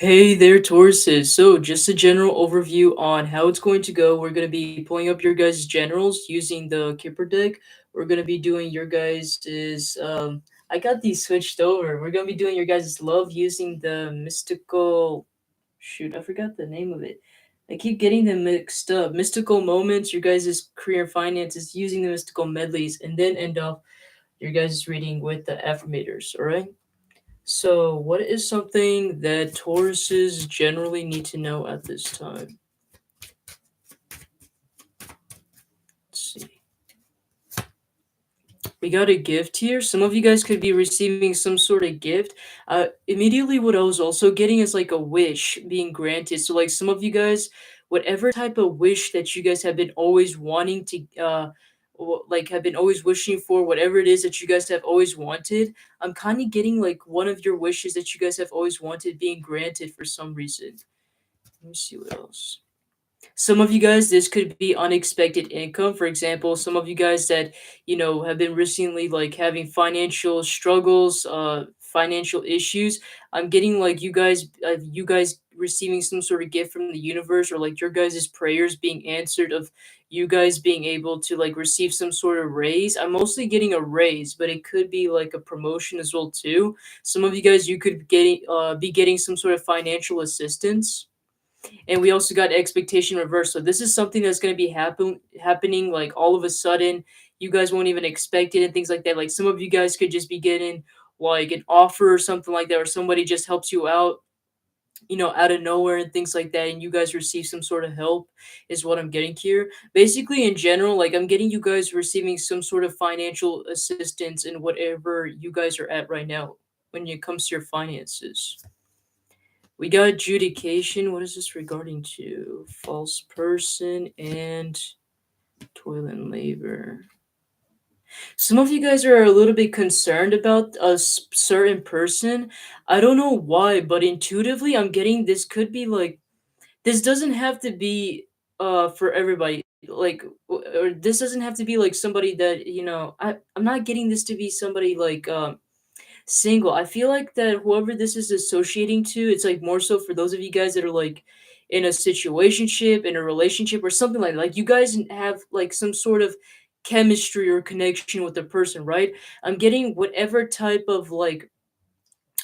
Hey there, Tauruses. So, just a general overview on how it's going to go. We're going to be pulling up your guys' generals using the Kipper deck. We're going to be doing your guys' I got these switched over. We're going to be doing your guys' love using the mystical. Shoot, I forgot the name of it. I keep getting them mixed up. Mystical moments, your guys' career and finances using the mystical medleys, and then end off your guys' reading with the affirmators, alright? So, what is something that Tauruses generally need to know at this time? Let's see. We got a gift here. Some of you guys could be receiving some sort of gift. Immediately, what I was also getting is like a wish being granted. So, like some of you guys, whatever type of wish that you guys have been always wanting to, like have been always wishing for, whatever it is that you guys have always wanted, I'm kind of getting like one of your wishes that you guys have always wanted being granted for some reason. Let me see what else. Some of you guys, this could be unexpected income. For example, some of you guys that have been recently like having financial struggles, financial issues. I'm getting like you guys receiving some sort of gift from the universe, or like your guys' prayers being answered of you guys being able to like receive some sort of raise. I'm mostly getting a raise, but it could be like a promotion as well too. Some of you guys, you could be getting some sort of financial assistance. And we also got expectation reverse. So this is something that's going to be happening like all of a sudden. You guys won't even expect it and things like that. Like some of you guys could just be getting like an offer or something like that, or somebody just helps you out, out of nowhere and things like that, and you guys receive some sort of help is what I'm getting here. Basically, in general, like I'm getting you guys receiving some sort of financial assistance in whatever you guys are at right now when it comes to your finances. We got adjudication. What is this regarding to? False person and toil and labor. Some of you guys are a little bit concerned about a certain person. I don't know why, but intuitively, I'm getting this could be like this doesn't have to be for everybody. Like, or this doesn't have to be like somebody that I'm not getting this to be somebody like single. I feel like that whoever this is associating to, it's like more so for those of you guys that are like in a situationship, in a relationship, or something like that. Like you guys have like some sort of chemistry or connection with the person, right? I'm getting whatever type of like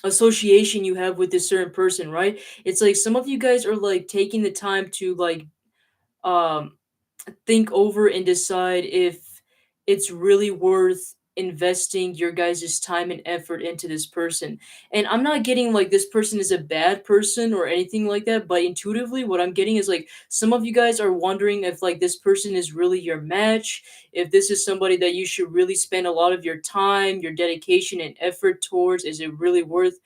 association you have with this certain person, right? It's like some of you guys are like taking the time to like um think over and decide if it's really worth investing your guys' time and effort into this person. And I'm not getting like this person is a bad person or anything like that, but intuitively what I'm getting is like some of you guys are wondering if like this person is really your match, if this is somebody that you should really spend a lot of your time, your dedication and effort towards. Is it really worth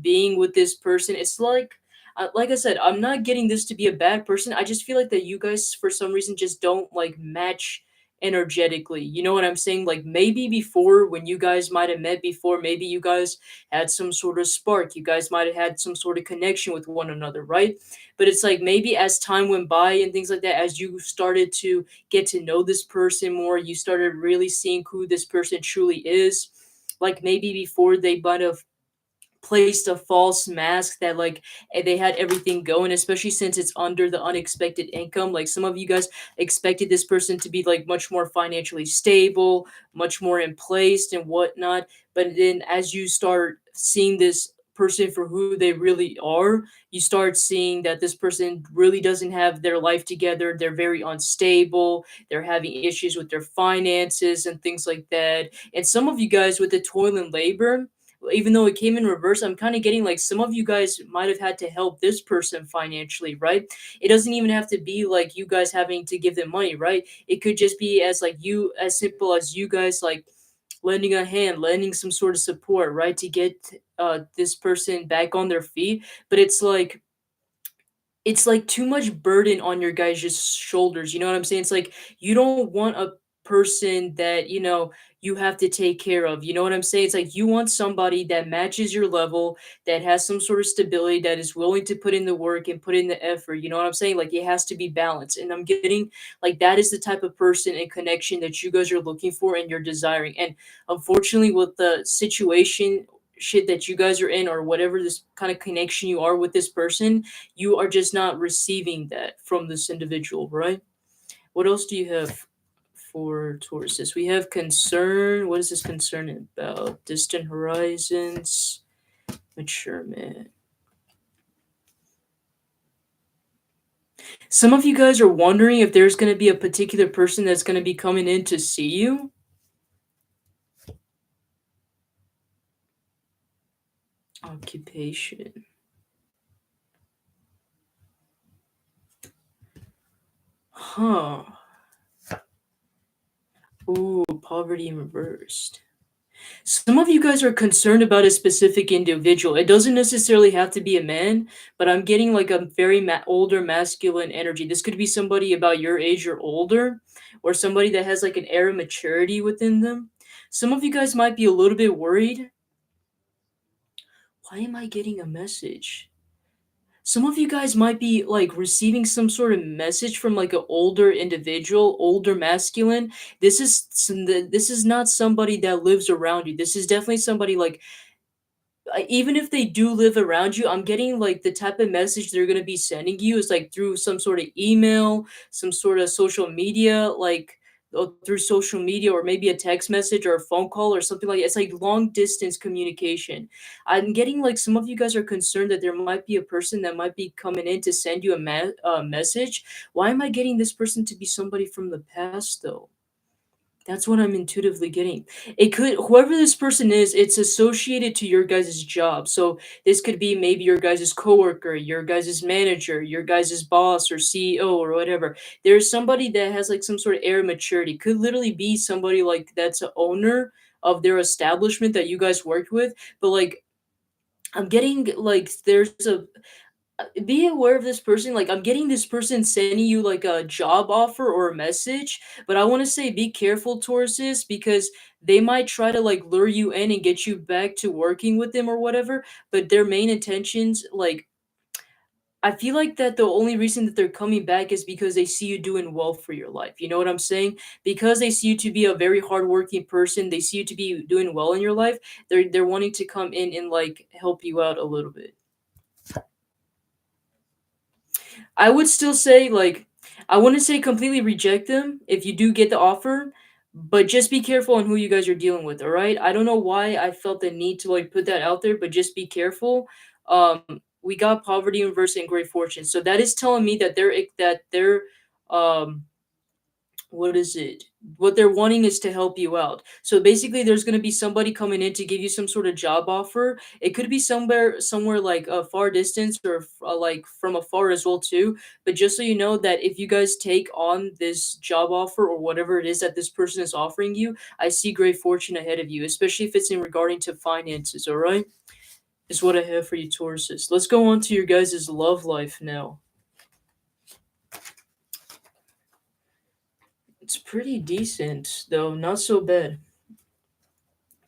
being with this person? It's like I said, I'm not getting this to be a bad person. I just feel like that you guys, for some reason, just don't like match energetically. You know what I'm saying? Like maybe before, when you guys might have met before, maybe you guys had some sort of spark. You guys might have had some sort of connection with one another, right? But it's like maybe as time went by and things like that, as you started to get to know this person more, you started really seeing who this person truly is. Like maybe before they might have placed a false mask that like they had everything going, especially since it's under the unexpected income. Like some of you guys expected this person to be like much more financially stable, much more in place and whatnot, but then as you start seeing this person for who they really are, you start seeing that this person really doesn't have their life together. They're very unstable, they're having issues with their finances and things like that. And some of you guys with the toil and labor, even though it came in reverse, I'm kind of getting like some of you guys might have had to help this person financially, right? It doesn't even have to be like you guys having to give them money, right? It could just be as like you, as simple as you guys like lending a hand, lending some sort of support, right? To get this person back on their feet. But it's like too much burden on your guys' shoulders. You know what I'm saying? It's like you don't want a person that, you have to take care of. You know what I'm saying? It's like you want somebody that matches your level, that has some sort of stability, that is willing to put in the work and put in the effort. You know what I'm saying? Like it has to be balanced. And I'm getting like that is the type of person and connection that you guys are looking for and you're desiring. And unfortunately, with the situation shit that you guys are in, or whatever this kind of connection you are with this person, you are just not receiving that from this individual, right? What else do you have for Tauruses? We have concern. What is this concern about? Distant horizons, maturement. Some of you guys are wondering if there's going to be a particular person that's going to be coming in to see you. Occupation. Huh. Ooh, poverty in reversed. Some of you guys are concerned about a specific individual. It doesn't necessarily have to be a man, but I'm getting like a very older masculine energy. This could be somebody about your age or older, or somebody that has like an air of maturity within them. Some of you guys might be a little bit worried. Why am I getting a message? Some of you guys might be like receiving some sort of message from like an older individual, older masculine. This is not somebody that lives around you. This is definitely somebody like, even if they do live around you, I'm getting like the type of message they're gonna be sending you is like through some sort of email, some sort of social media, like through social media, or maybe a text message or a phone call or something like that. It's like long distance communication. I'm getting like some of you guys are concerned that there might be a person that might be coming in to send you a message. Why am I getting this person to be somebody from the past though? That's what I'm intuitively getting. It could, whoever this person is, it's associated to your guys' job. So this could be maybe your guys' coworker, your guys' manager, your guys' boss or CEO or whatever. There's somebody that has like some sort of air of maturity. Could literally be somebody like that's a owner of their establishment that you guys worked with. But like I'm getting like there's a, be aware of this person. Like I'm getting this person sending you like a job offer or a message, but I want to say be careful towards this because they might try to like lure you in and get you back to working with them or whatever, but their main intentions, like I feel like that the only reason that they're coming back is because they see you doing well for your life. You know what I'm saying? Because they see you to be a very hardworking person, they see you to be doing well in your life. They're wanting to come in and like help you out a little bit. I would still say like I wouldn't say completely reject them if you do get the offer, but just be careful on who you guys are dealing with, all right? I don't know why I felt the need to like put that out there, but just be careful. Um we got poverty inverse and great fortune. So that is telling me that they're um what is it? What they're wanting is to help you out. So basically, there's going to be somebody coming in to give you some sort of job offer. It could be somewhere like a far distance or like from afar as well too. But just so you know that if you guys take on this job offer or whatever it is that this person is offering you, I see great fortune ahead of you, especially if it's in regarding to finances. All right, is what I have for you, Tauruses. Let's go on to your guys' love life now. It's pretty decent, though not so bad.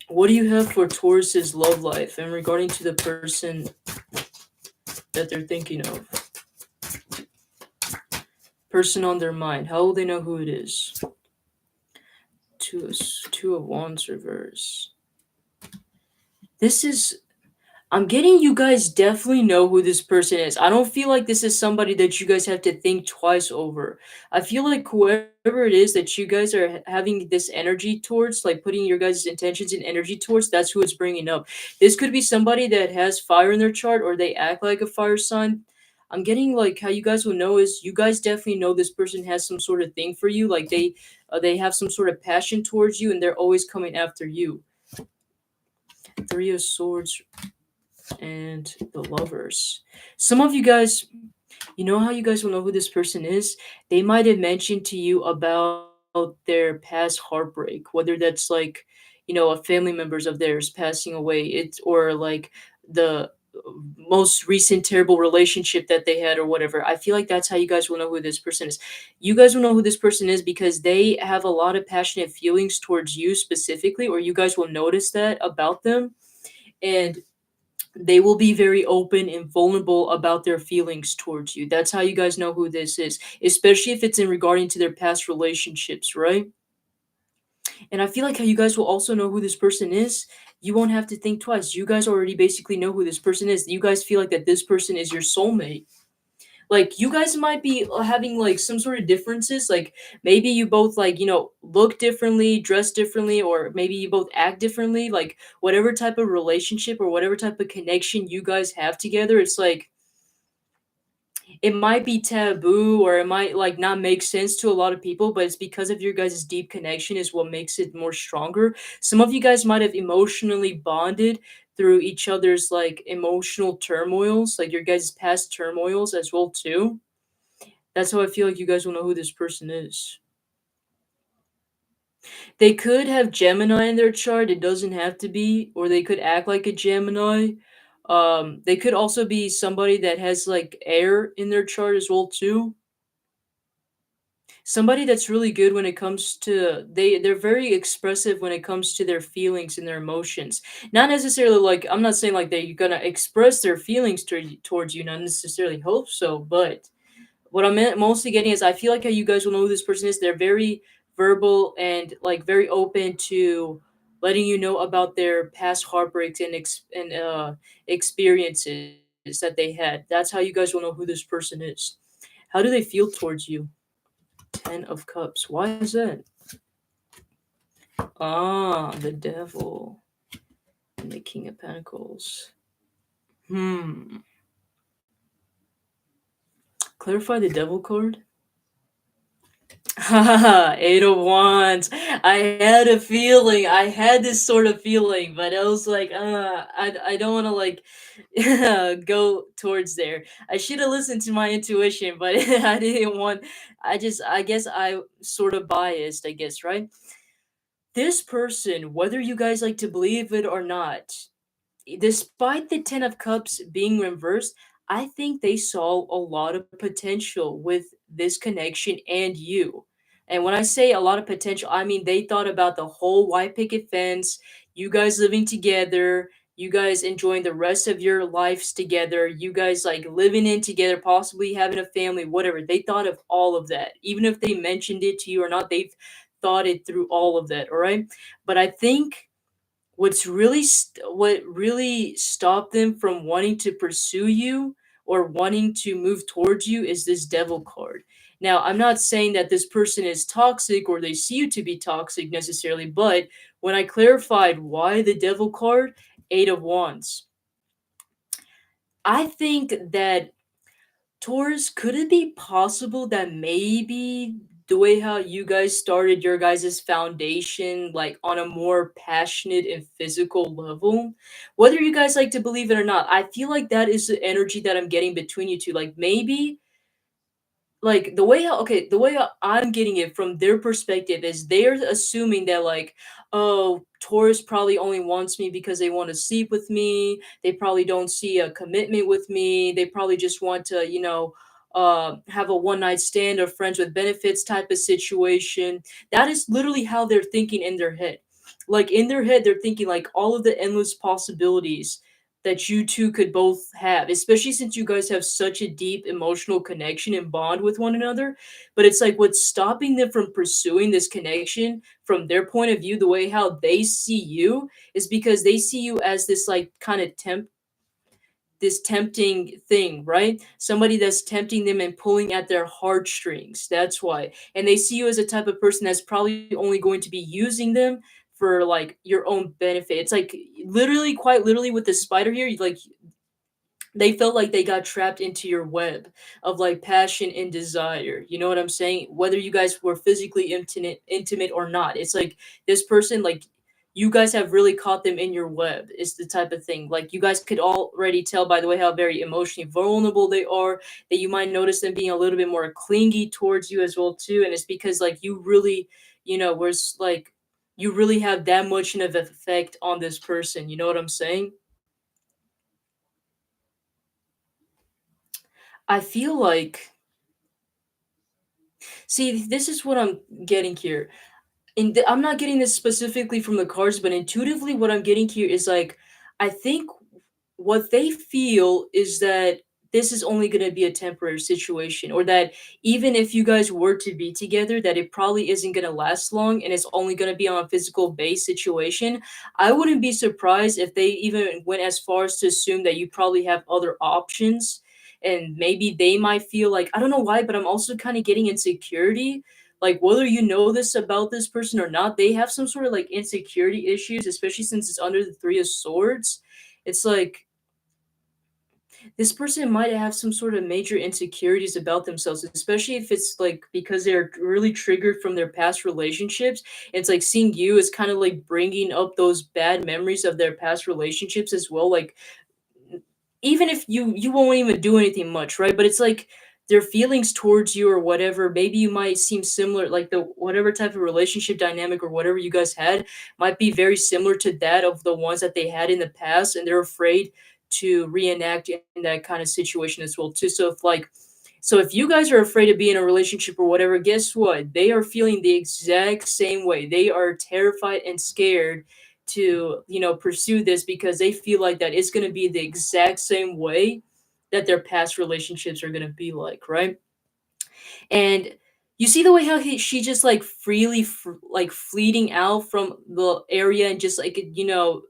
What do you have for Taurus's love life and regarding to the person that they're thinking of? Person on their mind. How will they know who it is? Two of Wands reverse. This is, I'm getting you guys definitely know who this person is. I don't feel like this is somebody that you guys have to think twice over. I feel like whoever it is that you guys are having this energy towards, like putting your guys' intentions and energy towards, that's who it's bringing up. This could be somebody that has fire in their chart or they act like a fire sign. I'm getting like how you guys will know is you guys definitely know this person has some sort of thing for you. Like they have some sort of passion towards you and they're always coming after you. Three of Swords and the Lovers. Some of you guys, you know how you guys will know who this person is? They might have mentioned to you about their past heartbreak, whether that's like, a family members of theirs passing away, it's or like the most recent terrible relationship that they had or whatever. I feel like that's how you guys will know who this person is. You guys will know who this person is because they have a lot of passionate feelings towards you specifically, or you guys will notice that about them. And they will be very open and vulnerable about their feelings towards you. That's how you guys know who this is, especially if it's in regarding to their past relationships, right? And I feel like how you guys will also know who this person is. You won't have to think twice. You guys already basically know who this person is. You guys feel like that this person is your soulmate. Like you guys might be having like some sort of differences. Like maybe you both like, look differently, dress differently, or maybe you both act differently. Like whatever type of relationship or whatever type of connection you guys have together, it's like it might be taboo or it might like not make sense to a lot of people, but it's because of your guys' deep connection is what makes it more stronger. Some of you guys might have emotionally bonded through each other's like emotional turmoils, like your guys' past turmoils as well too. That's how I feel like you guys will know who this person is. They could have Gemini in their chart, it doesn't have to be, or they could act like a Gemini. They could also be somebody that has like air in their chart as well too. Somebody that's really good when it comes to they're very expressive when it comes to their feelings and their emotions. Not necessarily like I'm not saying like they're gonna express their feelings towards you, not necessarily hope so, but what I'm mostly getting is I feel like how you guys will know who this person is. They're very verbal and like very open to letting you know about their past heartbreaks and experiences that they had. That's how you guys will know who this person is. How do they feel towards you? Ten of Cups. Why is that? Ah, the Devil and the King of Pentacles. Hmm. Clarify the Devil card. Haha, Eight of Wands. I had a feeling. I had this sort of feeling, but I was like, I don't want to like go towards there. I should have listened to my intuition, but I didn't want. I guess I sort of biased. I guess right. This person, whether you guys like to believe it or not, despite the Ten of Cups being reversed, I think they saw a lot of potential with this connection and you. And when I say a lot of potential, I mean they thought about the whole white picket fence, you guys living together, you guys enjoying the rest of your lives together, you guys like living in together, possibly having a family, whatever. They thought of all of that. Even if they mentioned it to you or not, they've thought it through all of that, all right? But I think what really stopped them from wanting to pursue you or wanting to move towards you is this Devil card. Now, I'm not saying that this person is toxic or they see you to be toxic necessarily, but when I clarified why the Devil card, Eight of Wands, I think that Taurus, could it be possible that maybe the way how you guys started your guys' foundation, like on a more passionate and physical level, whether you guys like to believe it or not, I feel like that is the energy that I'm getting between you two. Like maybe like the way how I'm getting it from their perspective is they're assuming that like, oh, Taurus probably only wants me because they want to sleep with me. They probably don't see a commitment with me. They probably just want to, have a one night stand or friends with benefits type of situation. That is literally how they're thinking in their head. Like in their head, they're thinking like all of the endless possibilities that you two could both have, especially since you guys have such a deep emotional connection and bond with one another. But it's like what's stopping them from pursuing this connection from their point of view, the way how they see you, is because they see you as this like kind of this tempting thing, right? Somebody that's tempting them and pulling at their heartstrings. That's why. And they see you as a type of person that's probably only going to be using them for like your own benefit. It's like literally, quite literally, with the spider here, like they felt like they got trapped into your web of like passion and desire. You know what I'm saying? Whether you guys were physically intimate or not. It's like this person like you guys have really caught them in your web. Is the type of thing. Like you guys could already tell by the way how very emotionally vulnerable they are that you might notice them being a little bit more clingy towards you as well too, and it's because like you really, was like you really have that much of an effect on this person. You know what I'm saying? I feel like see, this is what I'm getting here. I'm not getting this specifically from the cards, but intuitively, what I'm getting here is like, I think what they feel is that this is only going to be a temporary situation, or that even if you guys were to be together, that it probably isn't going to last long and it's only going to be on a physical base situation. I wouldn't be surprised if they even went as far as to assume that you probably have other options, and maybe they might feel like, I don't know why, but I'm also kind of getting insecurity, like whether you know this about this person or not, they have some sort of like insecurity issues, especially since it's under the three of swords. It's like this person might have some sort of major insecurities about themselves, especially if it's like because they're really triggered from their past relationships. It's like seeing you is kind of like bringing up those bad memories of their past relationships as well. Like even if you won't even do anything much, right? But it's like their feelings towards you or whatever, maybe you might seem similar, like the whatever type of relationship dynamic or whatever you guys had might be very similar to that of the ones that they had in the past, and they're afraid to reenact in that kind of situation as well too. So if like so if you guys are afraid to be in a relationship or whatever, guess what? They are feeling the exact same way. They are terrified and scared to, pursue this because they feel like that it's going to be the exact same way that their past relationships are going to be like, right? And you see the way how she just like freely like fleeting out from the area and just like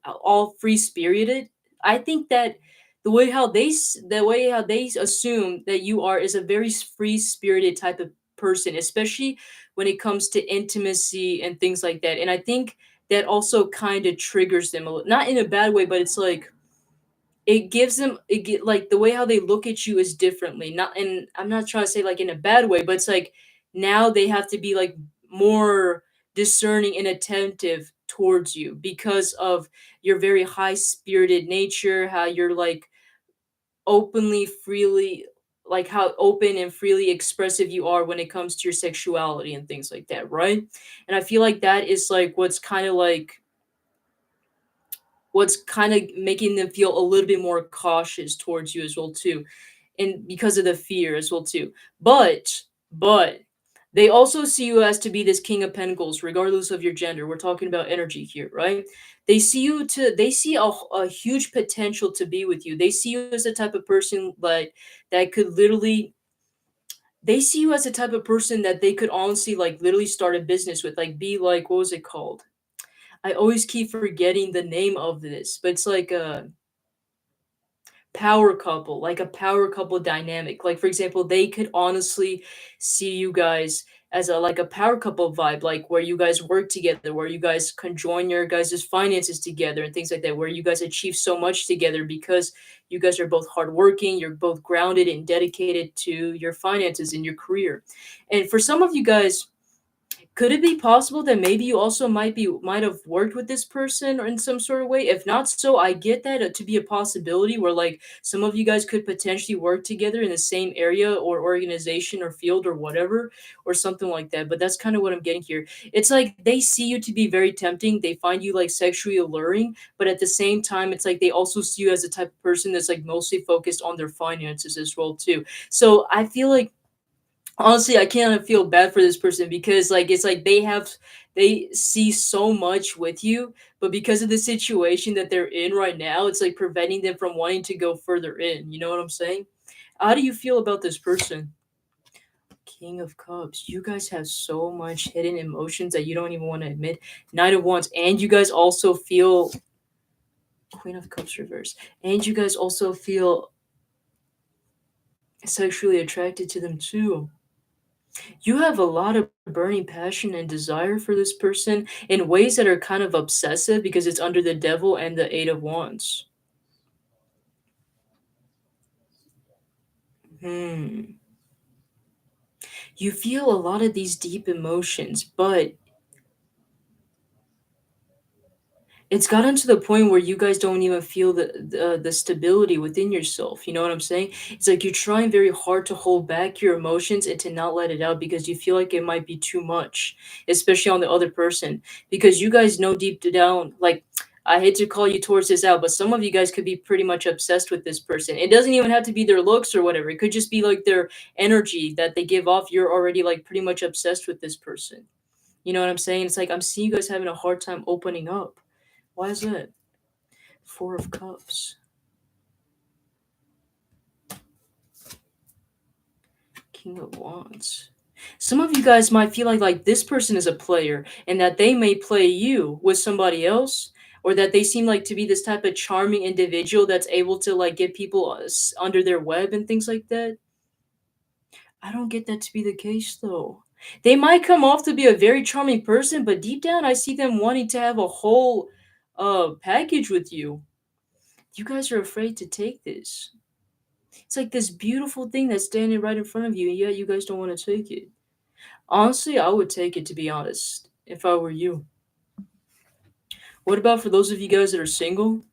all free spirited. I think that the way how they assume that you are is a very free spirited type of person, especially when it comes to intimacy and things like that. And I think that also kind of triggers them a little, not in a bad way, but it's like it gives them like the way how they look at you is differently. Not, and I'm not trying to say like in a bad way, but it's like now they have to be like more discerning and attentive towards you because of your very high spirited nature, how you're like openly freely, like how open and freely expressive you are when it comes to your sexuality and things like that, right? And I feel like that is like what's kind of making them feel a little bit more cautious towards you as well too, and because of the fear as well too. But they also see you as to be this king of pentacles regardless of your gender. We're talking about energy here, right? They see a huge potential to be with you. They see you as the type of person like that could literally they see you as the type of person that they could honestly like literally start a business with, like be like, what was it called? I always keep forgetting the name of this, but it's like a power couple, like a power couple dynamic. Like for example, they could honestly see you guys as a like a power couple vibe, like where you guys work together, where you guys conjoin your guys' finances together and things like that, where you guys achieve so much together because you guys are both hardworking, you're both grounded and dedicated to your finances and your career. And for some of you guys, could it be possible that maybe you also might have worked with this person or in some sort of way? If not so, I get that to be a possibility where like some of you guys could potentially work together in the same area or organization or field or whatever or something like that. But that's kind of what I'm getting here. It's like they see you to be very tempting. They find you like sexually alluring, but at the same time, it's like they also see you as a type of person that's like mostly focused on their finances as well too. So I feel like honestly, I can't feel bad for this person because like it's like they see so much with you, but because of the situation that they're in right now, it's like preventing them from wanting to go further in. You know what I'm saying? How do you feel about this person? King of Cups. You guys have so much hidden emotions that you don't even want to admit. Knight of Wands, and you guys also feel Queen of Cups reverse, and you guys also feel sexually attracted to them too. You have a lot of burning passion and desire for this person in ways that are kind of obsessive because it's under the devil and the eight of wands. Hmm. You feel a lot of these deep emotions, but it's gotten to the point where you guys don't even feel the stability within yourself. You know what I'm saying? It's like you're trying very hard to hold back your emotions and to not let it out because you feel like it might be too much, especially on the other person. Because you guys know deep down, like I hate to call you towards this out, but some of you guys could be pretty much obsessed with this person. It doesn't even have to be their looks or whatever. It could just be like their energy that they give off. You're already like pretty much obsessed with this person. You know what I'm saying? It's like I'm seeing you guys having a hard time opening up. Why is that? Four of Cups. King of Wands. Some of you guys might feel like this person is a player and that they may play you with somebody else, or that they seem like to be this type of charming individual that's able to like get people under their web and things like that. I don't get that to be the case though. They might come off to be a very charming person, but deep down I see them wanting to have a whole package with you. You guys are afraid to take this. It's like this beautiful thing that's standing right in front of you, and yet you guys don't want to take it. Honestly, I would take it, to be honest, if I were you. What about for those of you guys that are single?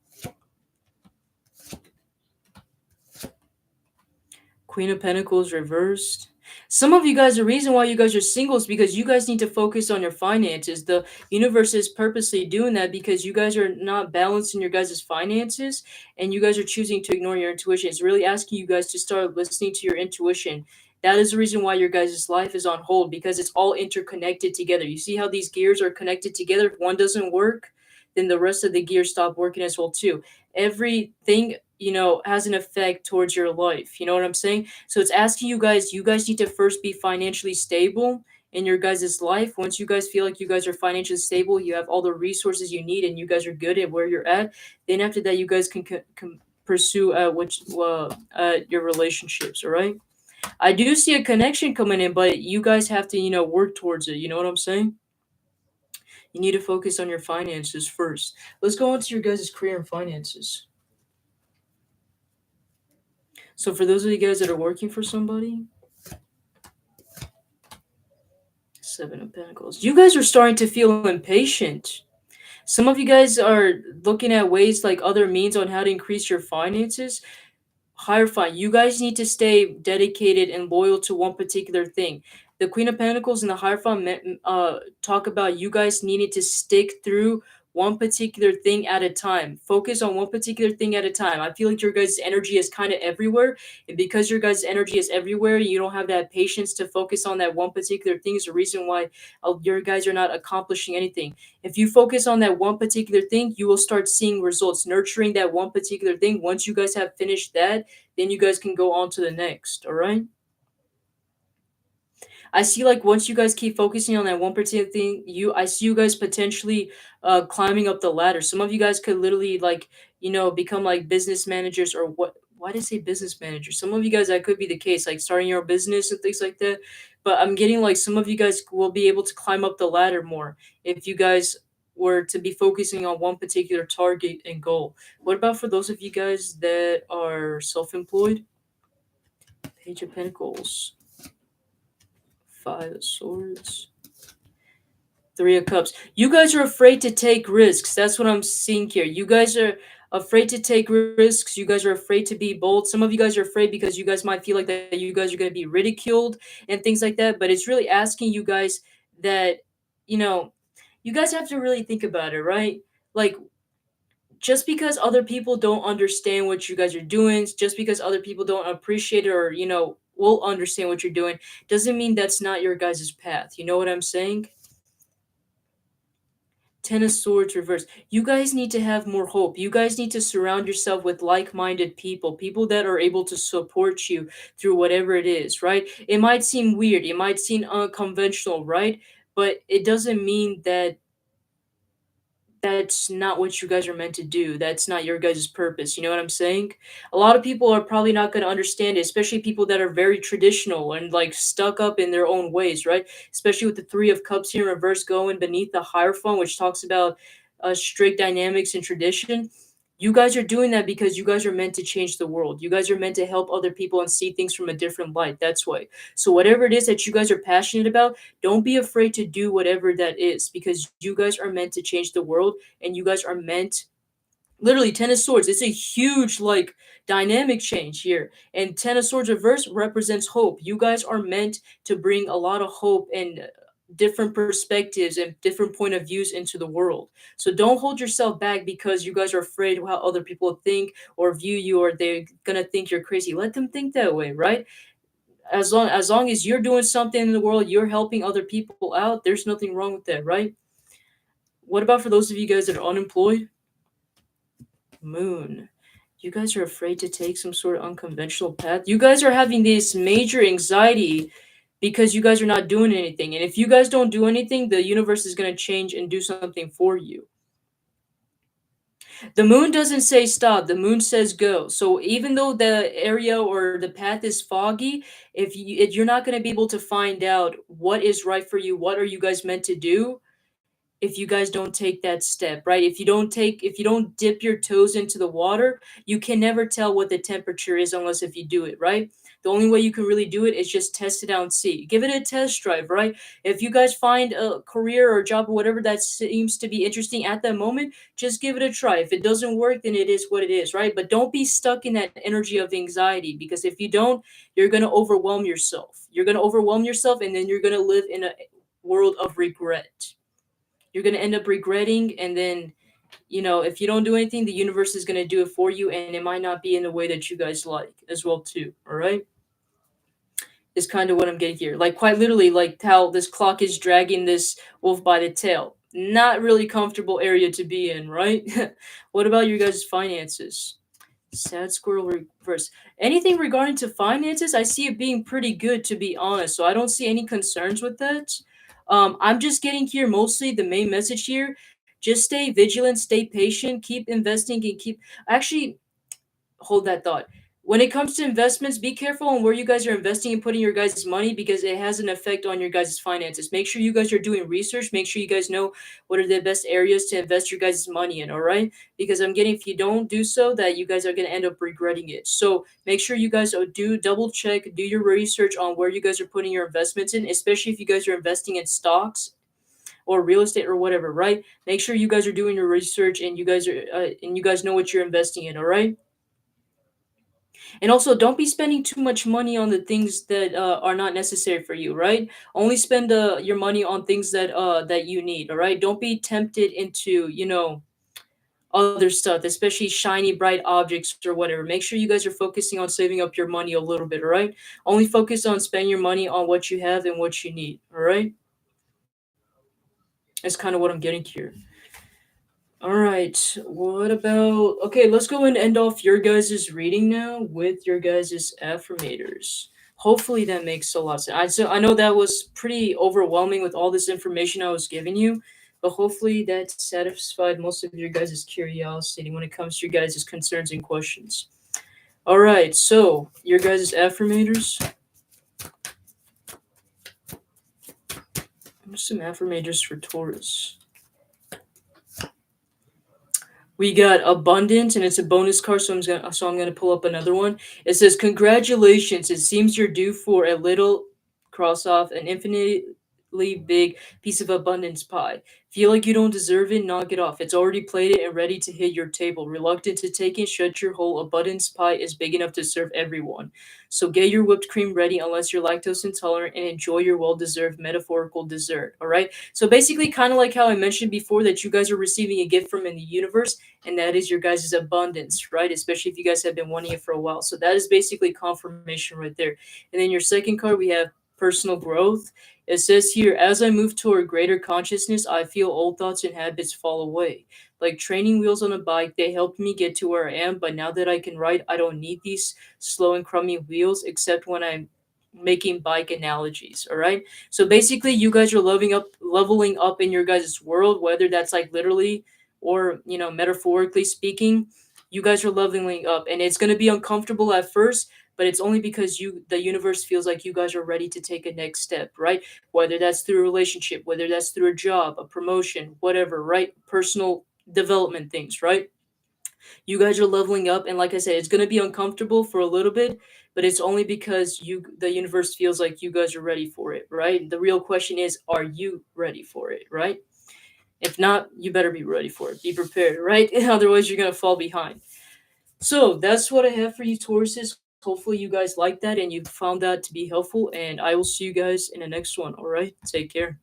Queen of Pentacles reversed. Some of you guys, the reason why you guys are single is because you guys need to focus on your finances. The universe is purposely doing that because you guys are not balancing your guys' finances, and you guys are choosing to ignore your intuition. It's really asking you guys to start listening to your intuition. That is the reason why your guys' life is on hold, because it's all interconnected together. You see how these gears are connected together? If one doesn't work, then the rest of the gears stop working as well too. Everything, has an effect towards your life. You know what I'm saying? So it's asking you guys need to first be financially stable in your guys' life. Once you guys feel like you guys are financially stable, you have all the resources you need, and you guys are good at where you're at, then after that, you guys can pursue your relationships, all right? I do see a connection coming in, but you guys have to, work towards it. You know what I'm saying? You need to focus on your finances first. Let's go into your guys' career and finances. So for those of you guys that are working for somebody, Seven of Pentacles. You guys are starting to feel impatient. Some of you guys are looking at ways like other means on how to increase your finances. Hierophant, you guys need to stay dedicated and loyal to one particular thing. The Queen of Pentacles and the Hierophant talk about you guys needing to stick through one particular thing at a time. Focus on one particular thing at a time. I feel like your guys' energy is kind of everywhere. And because your guys' energy is everywhere, you don't have that patience to focus on that one particular thing is the reason why your guys are not accomplishing anything. If you focus on that one particular thing, you will start seeing results, nurturing that one particular thing. Once you guys have finished that, then you guys can go on to the next. All right. I see like once you guys keep focusing on that one particular thing, I see you guys potentially climbing up the ladder. Some of you guys could literally like, become like business managers or what why did I say business managers? Some of you guys that could be the case, like starting your own business and things like that. But I'm getting like some of you guys will be able to climb up the ladder more if you guys were to be focusing on one particular target and goal. What about for those of you guys that are self-employed? Page of Pentacles. Five of Swords. Three of Cups. You guys are afraid to take risks. That's what I'm seeing here. You guys are afraid to take risks. You guys are afraid to be bold. Some of you guys are afraid because you guys might feel like that you guys are going to be ridiculed and things like that. But it's really asking you guys that, you know, you guys have to really think about it, right? Like, just because other people don't understand what you guys are doing, just because other people don't appreciate it or, will understand what you're doing, doesn't mean that's not your guys' path. You know what I'm saying? Ten of Swords reverse. You guys need to have more hope. You guys need to surround yourself with like-minded people, people that are able to support you through whatever it is, right? It might seem weird, it might seem unconventional, right? But it doesn't mean that that's not what you guys are meant to do. That's not your guys' purpose. You know what I'm saying? A lot of people are probably not going to understand it, especially people that are very traditional and like stuck up in their own ways, right? Especially with the Three of Cups here in reverse going beneath the Hierophant, which talks about strict dynamics and tradition. You guys are doing that because you guys are meant to change the world. You guys are meant to help other people and see things from a different light. That's why. So, whatever it is that you guys are passionate about, don't be afraid to do whatever that is because you guys are meant to change the world and you guys are meant literally. Ten of Swords, it's a huge like dynamic change here, and Ten of Swords reverse represents hope. You guys are meant to bring a lot of hope and different perspectives and different point of views into the world. So don't hold yourself back because you guys are afraid of how other people think or view you, or they're gonna think you're crazy. Let them think that way, right? As long as you're doing something in the world, you're helping other people out, there's nothing wrong with that, right? What about for those of you guys that are unemployed? Moon. You guys are afraid to take some sort of unconventional path. You guys are having this major anxiety because you guys are not doing anything. And if you guys don't do anything, the universe is going to change and do something for you. The moon doesn't say stop, the moon says go. So even though the area or the path is foggy, if you're not going to be able to find out what is right for you, what are you guys meant to do, if you guys don't take that step, right? If you don't dip your toes into the water, you can never tell what the temperature is unless if you do it, right? The only way you can really do it is just test it out and see. Give it a test drive, right? If you guys find a career or job or whatever that seems to be interesting at that moment, just give it a try. If it doesn't work, then it is what it is, right? But don't be stuck in that energy of anxiety, because if you don't, you're going to overwhelm yourself. You're going to overwhelm yourself, and then you're going to live in a world of regret. You're going to end up regretting, and then, if you don't do anything, the universe is going to do it for you, and it might not be in the way that you guys like as well too. All right, is kind of what I'm getting here. Like, quite literally, like how this clock is dragging this wolf by the tail. Not really comfortable area to be in, right? What about your guys' finances? Sad squirrel reverse. Anything regarding to finances, I see it being pretty good, to be honest. So I don't see any concerns with that. I'm just getting here mostly the main message here. Just stay vigilant, stay patient, keep investing, and keep. Actually, hold that thought. When it comes to investments, be careful on where you guys are investing and putting your guys' money, because it has an effect on your guys' finances. Make sure you guys are doing research. Make sure you guys know what are the best areas to invest your guys' money in, all right? Because I'm getting, if you don't do so, that you guys are going to end up regretting it. So make sure you guys do double check, do your research on where you guys are putting your investments in, especially if you guys are investing in stocks or real estate or whatever, right? Make sure you guys are doing your research, and you guys know what you're investing in, all right? And also, don't be spending too much money on the things that are not necessary for you, right? Only spend your money on things that you need, all right? Don't be tempted into, other stuff, especially shiny, bright objects or whatever. Make sure you guys are focusing on saving up your money a little bit, all right? Only focus on spending your money on what you have and what you need, all right? That's kind of what I'm getting here. All right. What about? Okay, let's go and end off your guys' reading now with your guys' affirmators. Hopefully that makes a lot of sense. I know that was pretty overwhelming with all this information I was giving you, but hopefully that satisfied most of your guys' curiosity when it comes to your guys' concerns and questions. All right, so your guys' affirmators. Some affirmators for Taurus. We got abundance, and it's a bonus card, so I'm gonna pull up another one. It says, "Congratulations! It seems you're due for a little cross off an infinitely big piece of abundance pie. Feel like you don't deserve it? Knock it off. It's already plated and ready to hit your table. Reluctant to take it? Shut your hole. Abundance pie is big enough to serve everyone. So get your whipped cream ready, unless you're lactose intolerant, and enjoy your well-deserved metaphorical dessert." All right. So basically, kind of like how I mentioned before, that you guys are receiving a gift from in the universe, and that is your guys' abundance, right? Especially if you guys have been wanting it for a while. So that is basically confirmation right there. And then your second card, we have personal growth. It says here, "As I move toward greater consciousness, I feel old thoughts and habits fall away. Like training wheels on a bike, they helped me get to where I am, but now that I can ride, I don't need these slow and crummy wheels, except when I'm making bike analogies." All right. So basically, you guys are leveling up in your guys' world, whether that's like literally or, metaphorically speaking. You guys are leveling up, and it's going to be uncomfortable at first, but it's only because the universe feels like you guys are ready to take a next step, right? Whether that's through a relationship, whether that's through a job, a promotion, whatever, right? Personal development things, right? You guys are leveling up, and like I said, it's going to be uncomfortable for a little bit, but it's only because the universe feels like you guys are ready for it, right? The real question is, are you ready for it, right? If not, you better be ready for it. Be prepared, right? Otherwise, you're going to fall behind. So that's what I have for you, Tauruses. Hopefully, you guys like that and you found that to be helpful. And I will see you guys in the next one. All right. Take care.